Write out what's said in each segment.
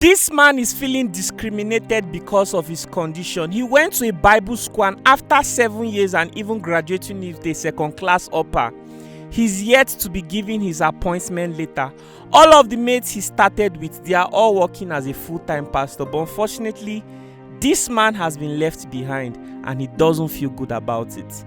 This man is feeling discriminated because of his condition. He went to a Bible school and after 7 years and even graduating with a second class upper, he's yet to be given his appointment letter. All of the mates he started with, they are all working as a full-time pastor, but unfortunately, this man has been left behind and he doesn't feel good about it.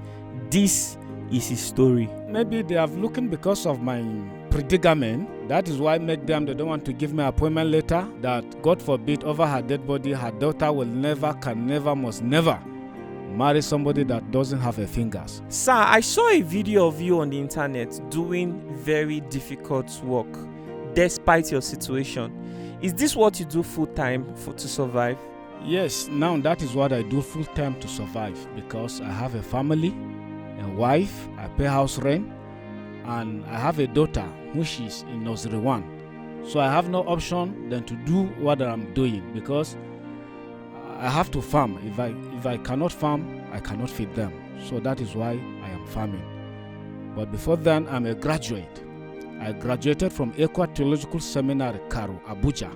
This is his story. Maybe they have looking because of my predicament. That is why make them they don't want to give me appointment letter. That God forbid over her dead body, her daughter will never, can never, must never marry somebody that doesn't have her fingers. Sir, I saw a video of you on the internet doing very difficult work despite your situation. Is this what you do full time to survive? Yes, now that is what I do full time to survive because I have a family, a wife, I pay house rent, and I have a daughter which is in nursery 1. So I have no option than to do what I'm doing because I have to farm. If I cannot farm, I cannot feed them. So that is why I am farming. But before then, I'm a graduate. I graduated from Ekwa Theological Seminary, Karu, Abuja,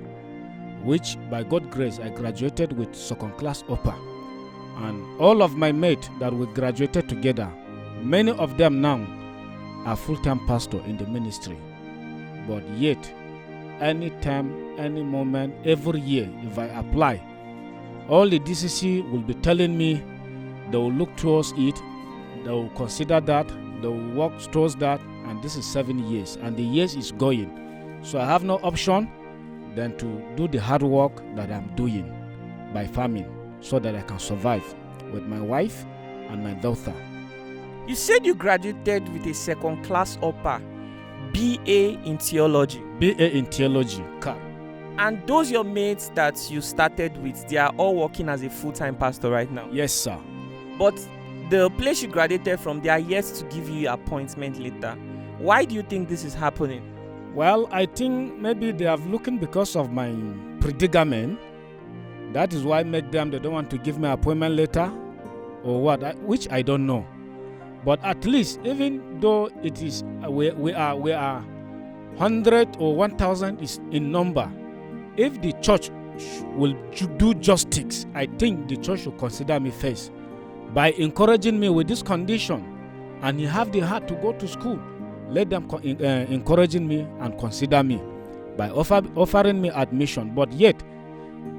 which by God's grace, I graduated with second class upper. And all of my mates that we graduated together, many of them now are full-time pastor in the ministry. But yet, anytime, any moment, every year, if I apply, all the DCC will be telling me they will look towards it, they will consider that, they will work towards that, and this is 7 years, and the years is going. So I have no option than to do the hard work that I'm doing by farming so that I can survive with my wife and my daughter. You said you graduated with a second class upper, BA in theology. BA in theology, Car. And those your mates that you started with, they are all working as a full-time pastor right now? Yes, sir. But the place you graduated from, they are yet to give you your appointment letter. Why do you think this is happening? Well, I think maybe they are looking because of my predicament. That is why make them they don't want to give me appointment letter or what, which I don't know. But at least, even though it is we are 100 or 1,000 is in number, if the church will do justice, I think the church should consider me first by encouraging me with this condition, and you have the heart to go to school. Let them encouraging me and consider me by offering me admission. But yet,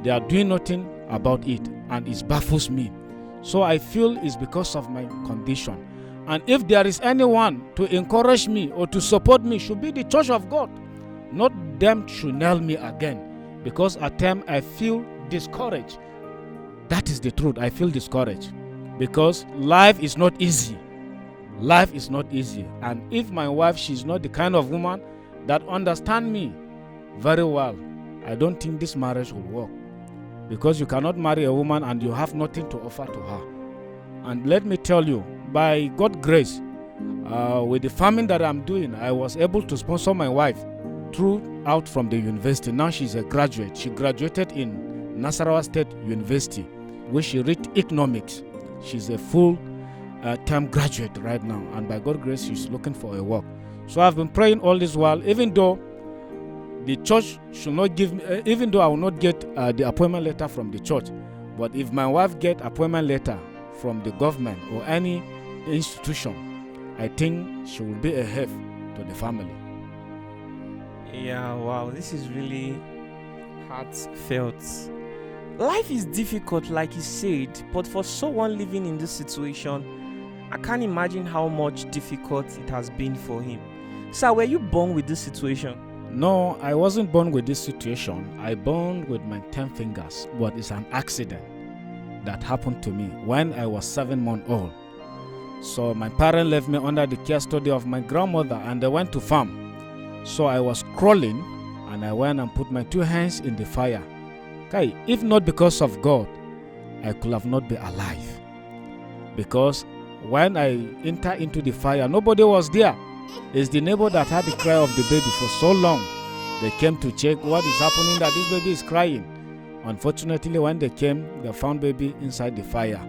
they are doing nothing about it, and it baffles me. So I feel it's because of my condition. And if there is anyone to encourage me or to support me, should be the Church of God. Not them should nail me again. Because at times I feel discouraged. That is the truth. I feel discouraged. Because life is not easy. Life is not easy. And if my wife, she's not the kind of woman that understands me very well, I don't think this marriage will work. Because you cannot marry a woman and you have nothing to offer to her. And let me tell you, by God's grace, with the farming that I'm doing, I was able to sponsor my wife throughout from the university. Now she's a graduate. She graduated in Nasarawa State University, where she read economics. She's a full-time graduate right now, and by God's grace, she's looking for a work. So I've been praying all this while, even though the church should not give me, even though I will not get the appointment letter from the church, but if my wife get appointment letter from the government or any institution, I think she will be a help to the family. Yeah, wow, this is really heartfelt. Life is difficult, like you said, but for someone living in this situation, I can't imagine how much difficult it has been for him. Sir, were you born with this situation? No, I wasn't born with this situation. I born with my 10 fingers, but it's an accident that happened to me when I was 7 months old. So my parents left me under the care study of my grandmother and they went to farm. So I was crawling and I went and put my 2 hands in the fire. Okay, if not because of God, I could have not been alive. Because when I enter into the fire, nobody was there. It's the neighbor that had the cry of the baby for so long. They came to check what is happening, that this baby is crying. Unfortunately, when they came, they found baby inside the fire.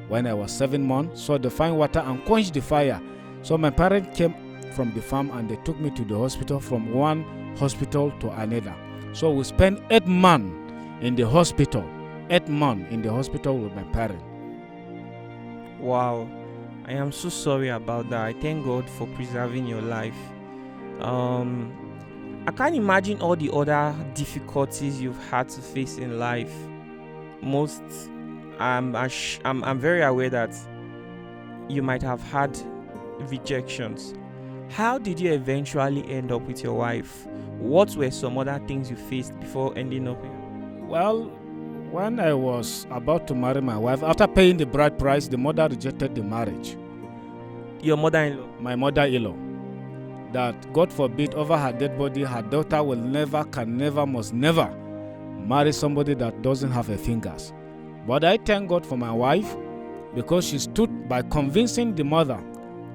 When I was 7 months, so they find water and quenched the fire. So my parents came from the farm and they took me to the hospital, from one hospital to another. So we spent 8 months in the hospital. 8 months in the hospital with my parents. Wow. I am so sorry about that. I thank God for preserving your life. I can't imagine all the other difficulties you've had to face in life. Most, I'm very aware that you might have had rejections. How did you eventually end up with your wife? What were some other things you faced before ending up here? Well, when I was about to marry my wife, after paying the bride price, the mother rejected the marriage. Your mother-in-law? My mother-in-law. That God forbid over her dead body, her daughter will never, can never, must never marry somebody that doesn't have her fingers. But I thank God for my wife, because she stood by convincing the mother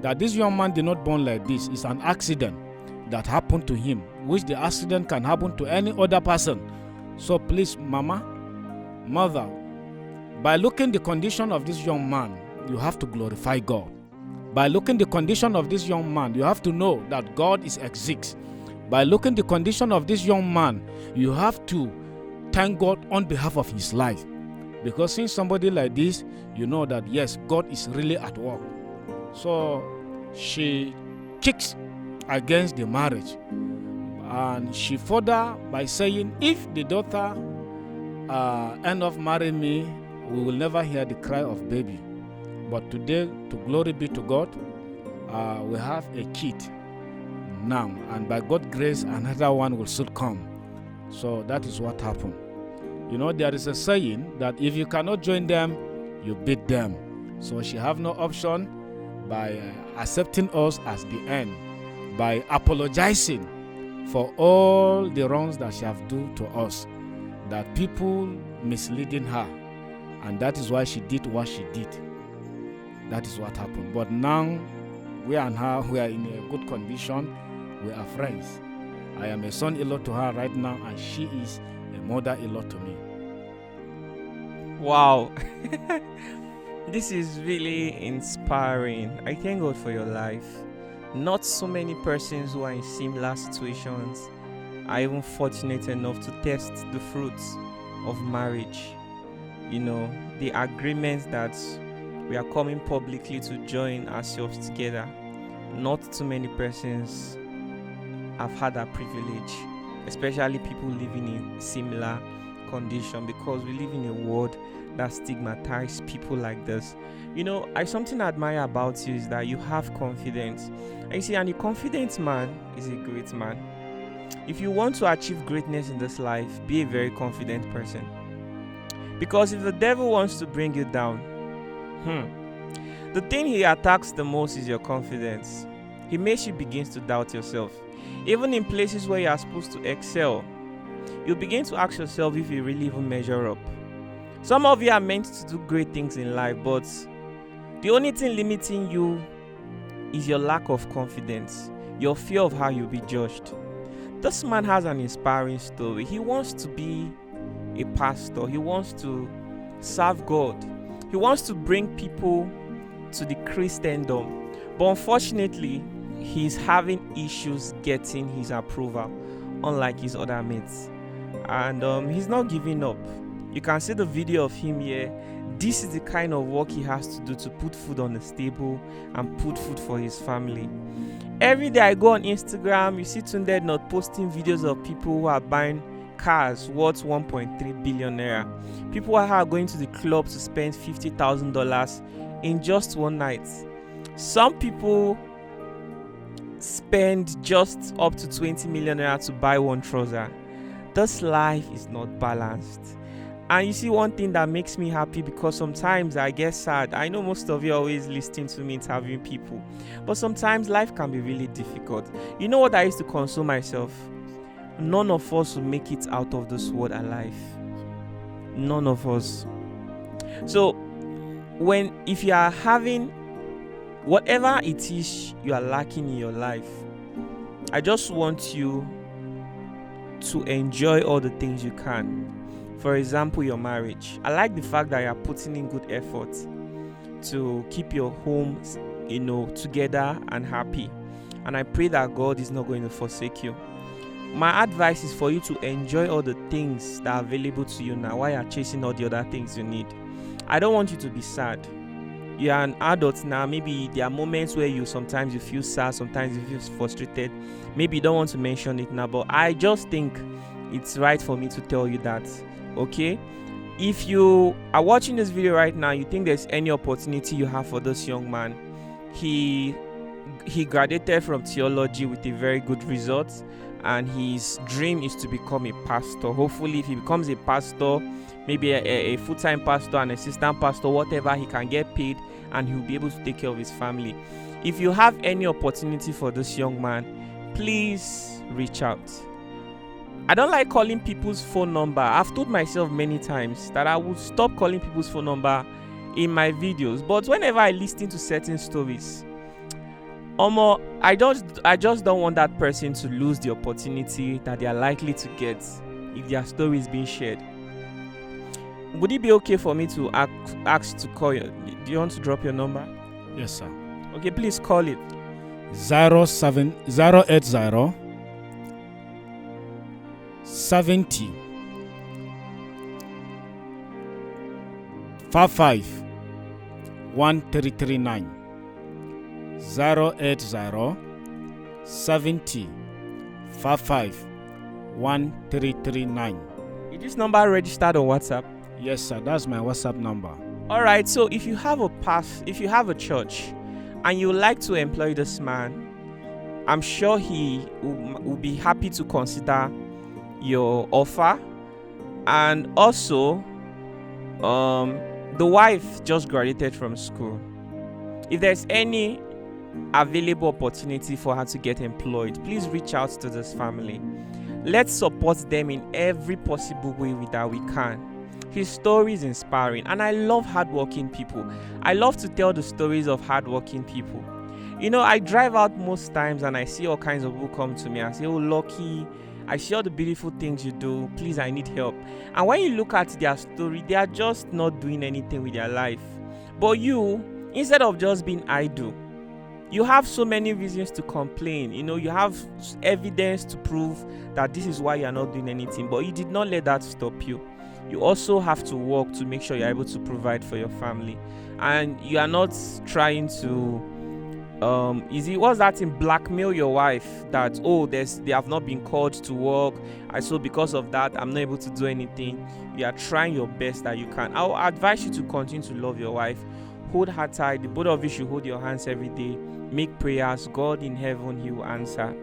that this young man did not born like this. It's an accident that happened to him, which the accident can happen to any other person. So please, mother, by looking the condition of this young man, you have to glorify God. By looking the condition of this young man, you have to know that God is exists. By looking the condition of this young man, you have to thank God on behalf of his life. Because seeing somebody like this, you know that yes, God is really at work. So she kicks against the marriage. And she further by saying, if the daughter end up marrying me, we will never hear the cry of baby. But today, to glory be to God, we have a kid now. And by God's grace, another one will soon come. So that is what happened. You know, there is a saying that if you cannot join them, you beat them. So she have no option by accepting us as the end, by apologizing for all the wrongs that she have done to us, that people misleading her. And that is why she did what she did. That is what happened. But now, we and her, we are in a good condition. We are friends. I am a son-in-law to her right now, and she is a mother-in-law to me. Wow. This is really inspiring. I thank God for your life. Not so many persons who are in similar situations are even fortunate enough to test the fruits of marriage. You know, the agreements that we are coming publicly to join ourselves together. Not too many persons have had that privilege, especially people living in similar condition, because we live in a world that stigmatizes people like this. You know, something I admire about you is that you have confidence. And you see, and a confident man is a great man. If you want to achieve greatness in this life, be a very confident person. Because if the devil wants to bring you down, the thing he attacks the most is your confidence. He makes you begin to doubt yourself. Even in places where you are supposed to excel, you begin to ask yourself if you really even measure up. Some of you are meant to do great things in life, but the only thing limiting you is your lack of confidence, your fear of how you'll be judged. This man has an inspiring story. He wants to be a pastor. He wants to serve God. He wants to bring people to the Christendom. But unfortunately, he's having issues getting his approval, unlike his other mates. And he's not giving up. You can see the video of him here. This is the kind of work he has to do to put food on the table and put food for his family. Every day I go on Instagram, you see Tunde not posting videos of people who are buying cars worth 1.3 billion naira. People are going to the club to spend $50,000 in just one night. Some people spend just up to 20 million naira to buy one trouser. This life is not balanced. And you see, one thing that makes me happy, because sometimes I get sad. I know most of you are always listening to me interviewing people, but sometimes life can be really difficult. You know what I used to console myself? None of us will make it out of this world alive. None of us. So, if you are having whatever it is you are lacking in your life, I just want you to enjoy all the things you can. For example, your marriage. I like the fact that you are putting in good effort to keep your home, together and happy. And I pray that God is not going to forsake you. my advice is for you to enjoy all the things that are available to you now while you're chasing all the other things you need. I don't want you to be sad. You are an adult now. Maybe there are moments where sometimes you feel sad, sometimes you feel frustrated. Maybe you don't want to mention it now, but I just think it's right for me to tell you that, okay? If you are watching this video right now, you think there's any opportunity you have for this young man. He graduated from theology with a very good result, and his dream is to become a pastor. Hopefully, if he becomes a pastor, maybe a full-time pastor, an assistant pastor, whatever, he can get paid and he'll be able to take care of his family. If you have any opportunity for this young man, please reach out. I don't like calling people's phone number. I've told myself many times that I would stop calling people's phone number in my videos, but whenever I listen to certain stories, I just don't want that person to lose the opportunity that they are likely to get if their story is being shared. Would it be okay for me to ask to call you? Do you want to drop your number? Yes, sir. Okay, please call it. 080 70 55 1339. 080 70 55 1339. Is this number registered on WhatsApp? Yes, sir. That's my WhatsApp number. All right. So if you have a church, and you would like to employ this man, I'm sure he will be happy to consider your offer. And also, the wife just graduated from school. If there's any available opportunity for her to get employed, please reach out to this family. Let's support them in every possible way that we can. His story is inspiring, and I love hardworking people. I love to tell the stories of hardworking people. You know, I drive out most times and I see all kinds of people come to me and say, "Oh, Lucky, I see all the beautiful things you do. Please, I need help." And when you look at their story, they are just not doing anything with their life. But you, instead of just being idle, you have so many reasons to complain. You know, you have evidence to prove that this is why you are not doing anything, but you did not let that stop you. You also have to work to make sure you're able to provide for your family. And you are not trying to what's that in, blackmail your wife that, they have not been called to work, so because of that I'm not able to do anything. You are trying your best that you can. I'll advise you to continue to love your wife. Hold her tight. The both of you should hold your hands every day. Make prayers. God in heaven, he will answer.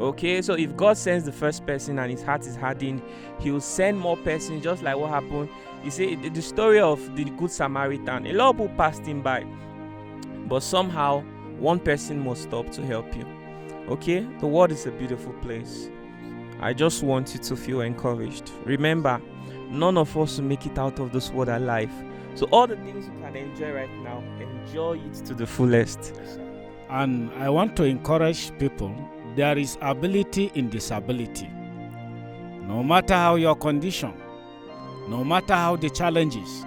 Okay, so if God sends the first person and his heart is hardened, he will send more persons, just like what happened. You see, the story of the Good Samaritan. A lot of people passed him by, but somehow one person must stop to help you. Okay, the world is a beautiful place. I just want you to feel encouraged. Remember, none of us will make it out of this world alive. So all the things you can enjoy right now, enjoy it to the fullest. And I want to encourage people, there is ability in disability. No matter how your condition, no matter how the challenges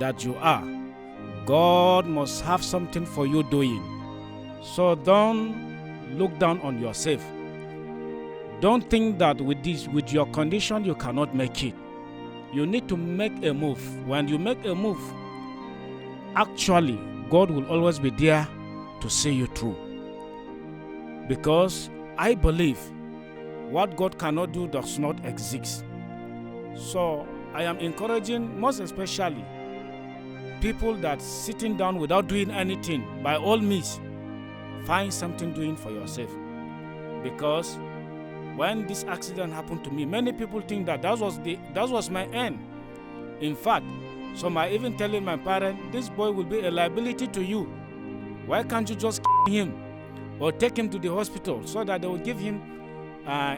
that you are, God must have something for you doing. So don't look down on yourself. Don't think that with your condition you cannot make it. You need to make a move. When you make a move, actually, God will always be there to see you through. Because I believe what God cannot do does not exist. So I am encouraging, most especially, people that sitting down without doing anything. By all means, find something doing for yourself. Because when this accident happened to me, many people think that was my end. In fact, some are even telling my parents, this boy will be a liability to you. Why can't you just him or take him to the hospital so that they will give him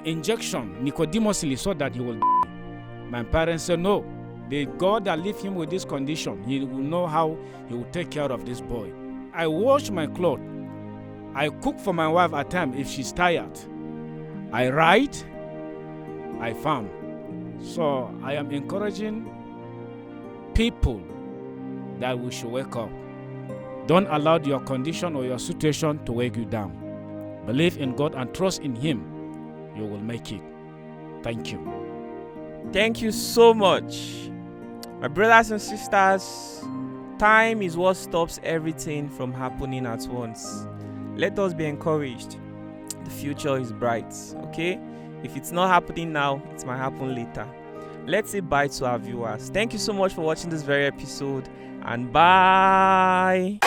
injection Nicodemously so that he will die? My parents said, no, the God that left him with this condition, he will know how he will take care of this boy. I wash my clothes. I cook for my wife at times if she's tired. I write, I farm. So I am encouraging people that we should wake up. Don't allow your condition or your situation to weigh you down. Believe in God and trust in Him. you will make it. Thank you. Thank you so much. My brothers and sisters, time is what stops everything from happening at once. Let us be encouraged. The future is bright, okay? If it's not happening now, it might happen later. Let's say bye to our viewers. Thank you so much for watching this very episode, and bye.